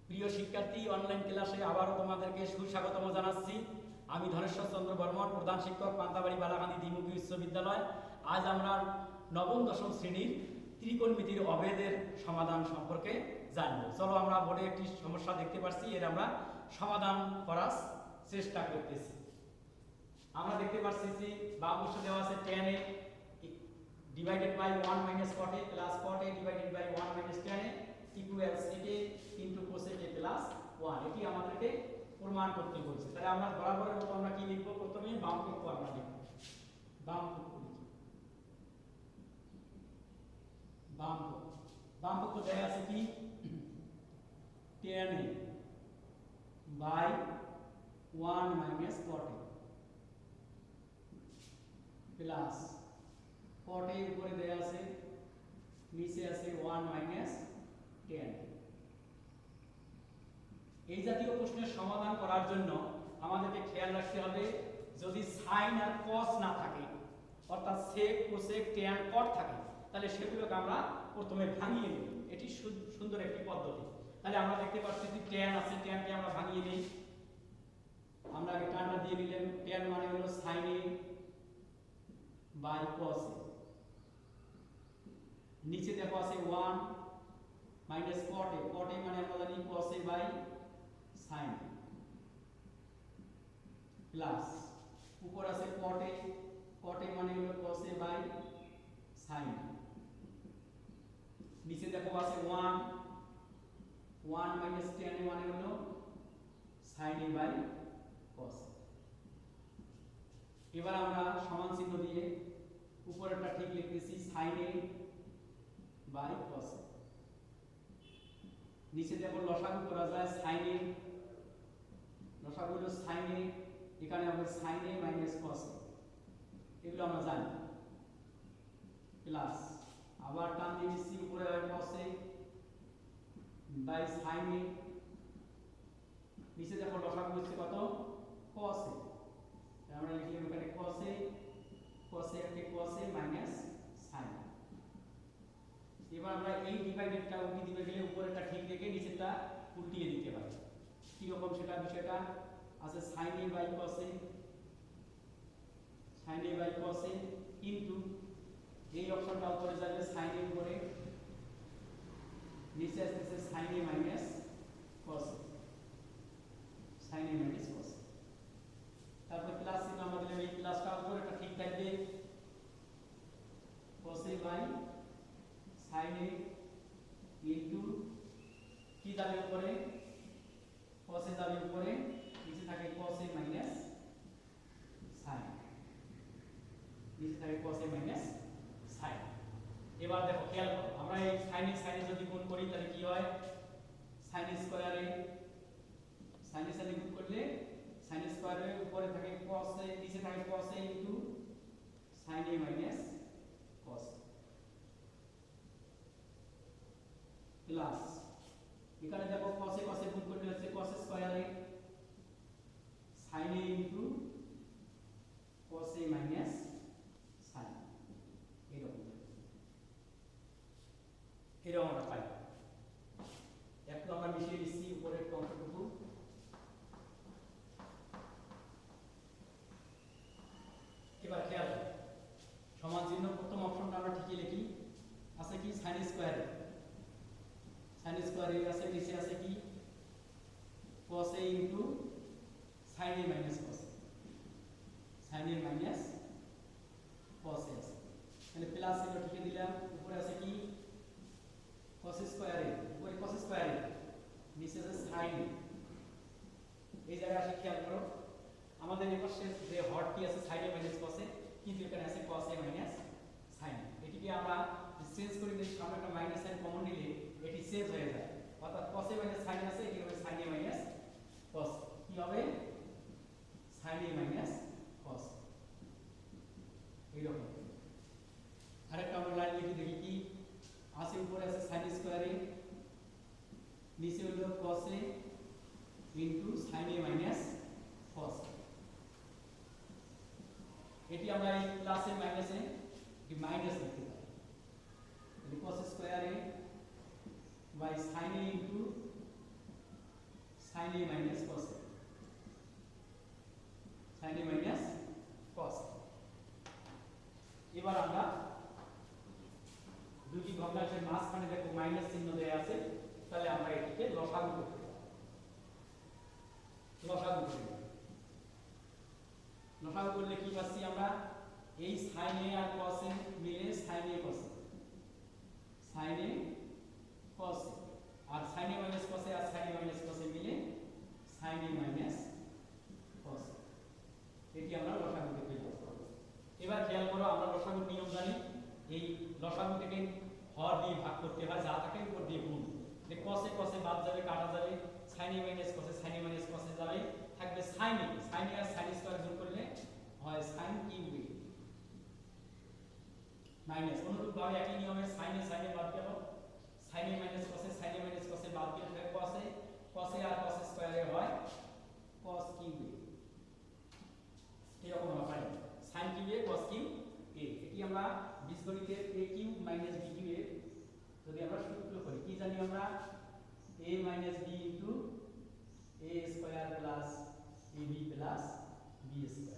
প্রিয় শিক্ষার্থী, অনলাইন ক্লাসে আবারও তোমাদেরকে সুস্বাগতম জানাচ্ছি। আমি ধনেশ্বর চন্দ্র বর্মন, প্রধান শিক্ষক, পান্তাবাড়ি বালাকান্দি দ্বিমুখী বিশ্ববিদ্যালয়। আজ আমরা নবম দশম শ্রেণীর ত্রিকোণমিতির অভেদের সমাধান সম্পর্কে জানব। চলো, আমরা বোর্ডে একটি সমস্যা দেখতে পাচ্ছি, এর আমরা সমাধান করার চেষ্টা করতেছি। আমরা দেখতে পাচ্ছি যে বাম পাশে দেওয়া আছে tan a divided by 1 minus cot a plus cot a divided by 1 minus tan a equals sec a into cosec a plus 1। এটি আমাদেরকে প্রমাণ করতে বলছে। তাহলে আমরা বরাবরের মতো আমরা কি লিখব? প্রথমে বাম পক্ষ আমরা লিখব, বাম পক্ষ লিখি। বাম পক্ষ দেয়া আছে কি tan a by 1 minus cot a plus cot a উপরে দেয়া আছে, নিচে আছে 1 minus tan। এই জাতীয় প্রশ্নের সমাধান করার জন্য আমাদেরকে খেয়াল রাখতে হবে, যদি সাইন আর কস না থাকে, অর্থাৎ সেক, কোসেক, ট্যান, কট থাকে, তাহলে সেগুলোকে আমরা প্রথমে ভাঙিয়ে নিই। এটি সুন্দর একটি পদ্ধতি। তাহলে আমরা দেখতে পাচ্ছি যে ট্যান আছে, ট্যানকে আমরা ভাঙিয়ে নিই। আমরা আগে টানটা দিয়ে নিলাম। ট্যান মানে হলো সাইন এ বাই কস এ। নিচে দেখো আছে 1 মাইনাস কট এ। কট এ মানে আমরা জানি কস এ বাই সাইন প্লাস উপর আছে কট এ। কট এ মানে হলো কস এ বাই সাইন। নিচে দেখো আছে 1 মাইনাস tan এ মানে হলো সাইন এ বাই কস। এবার আমরা সমান চিহ্ন দিয়ে উপরেরটা ঠিক লিখতেছি, সাইন এ বাই কস। নিচে দেখো লসাগু করা যায়, সাইন এ, লসাগু হলো সাইন এ, এখানে হবে সাইন এ মাইনাস কস এ, এগুলো আমরা জানি। প্লাস আবার টান দিয়ে নিচ্ছি, উপরে হবে কস এ বাই সাইন এ। নিচে দেখো লসাগু হচ্ছে কত? কস এ। আমরা লিখলাম এখানে কস এ, কস এ থেকে কস এ মাইনাস সাইন। এবার আমরা এই ডিভাইডেডটা উল্টি দিতে গেলে উপরেরটা ঠিক রেখে নিচেরটা উল্টিয়ে দিতে পারি। কি রকম সেটা বিষয়টা আছে, sin a by cos a, sin a by cos a into এই অপশনটা উপরে যাবে sin a উপরে, নিচে আসছে sin a minus cos a, sin a minus cos a। তারপর প্লাস চিহ্ন আমরা দিলাম, এই প্লাসটা উপরেটা ঠিক থাকবে, cos a by sin a into কি যাবে উপরে, cos a যাবে উপরে, নিচে থাকে cos a মাইনাস sin, নিচে থাকে cos a মাইনাস sin। এবার দেখো খেয়াল করো, আমরা এই sin এ যদি গুণ করি তাহলে কি হয়? sin স্কয়ারে, sin এর সাথে গুণ করলে sin স্কয়ারের উপরে থাকে cos a, নিচে থাকে cos a into sin a minus cos plus এখানে দেখো cos a গুণ করলে হচ্ছে cos স্কয়ারে sin a into cos a minus sin। এরকম আমরা পাই। একটু আমরা মিশিয়ে দিচ্ছি উপরের অংশটুকু। এবার খেয়াল সমান চিহ্ন প্রথম অপশনটা আমরা ঠিকই লিখি, আছে কি sin স্কয়ারে, sin স্কয়ারে আছে, নিচে আছে কি cos a into sin a minus cos a, sin a minus cos a আছে। তাহলে প্লাস চিহ্ন ঠিকই দিলাম, উপরে আছে কি cos স্কয়ারে, উপরে cos স্কয়ারে, নিচে আছে sin। এই জায়গায় আসে খেয়াল করো, আমাদের এই পাশে যে হরটি আছে sin a minus cos a, কিন্তু এখানে আছে cos a মাইনাস sin। এটিকে আমরা চেঞ্জ করে দিই, সামনে একটা মাইনাস সাইন কমন নিলে এটি চেঞ্জ হয়ে যায়, অর্থাৎ cos a মাইনাস sin আছে, এটি হবে sin a মাইনাস cos। কি হবে? sin a minus cos। এইরকম আরেকটা আমরা লাইন লিখে দেখি, কি আছে উপরে আছে sin স্কয়ারে, নিচে হলো cos a into sin a minus cos। এটি আমরা এই প্লাসে মাইনাসে কি মাইনাস লিখতে পারি, তাহলে cos স্কয়ারে by sin a into sin a minus cos a, sin a minus cos a। এবার আমরা দুটি ভগ্নাংশের মাঝখানে দেখো মাইনাস চিহ্ন দেয়া আছে, তাহলে আমরা এটিকে লসাগু করতে পারি। লসাগু করতে লসাগু করলে কি পাচ্ছি আমরা, এই sin a R cos a মিলে sin a cos a, sin a cos a, আর sin a minus cos a আর sin a minus cos a মিলে sin a minus cos a। এটি আমরা লসাগুতে পেলাম। এবার খেয়াল করো, আমরা লসাগুর নিয়ম জানি, এই লসাগুটাকে হর দিয়ে ভাগ করতে হয়, যা থাকে উপর দিয়ে গুণ। যে cos a cos a বাদ যাবে, কাটা যাবে, sin a minus cos a sin a minus cos a যাবে, থাকবে sin a, sin a আর sin স্কয়ার যোগ করলে হয় sin কিউব a মাইনাস। অনুরূপভাবে একই নিয়মে sin a sin a বাদ গেল, sin a minus cos a sin a minus cos a বাদ গেলে থাকে cos a, cos a R cos স্কয়ারে হয় cos কিউব a। এরকম আমরা পাই sin cube a cos cube a। এটি আমরা বীজগণিতের a cube minus b cube এর যদি আমরা সূত্র করি, কি জানি আমরা, a minus b into a square plus ab plus b square.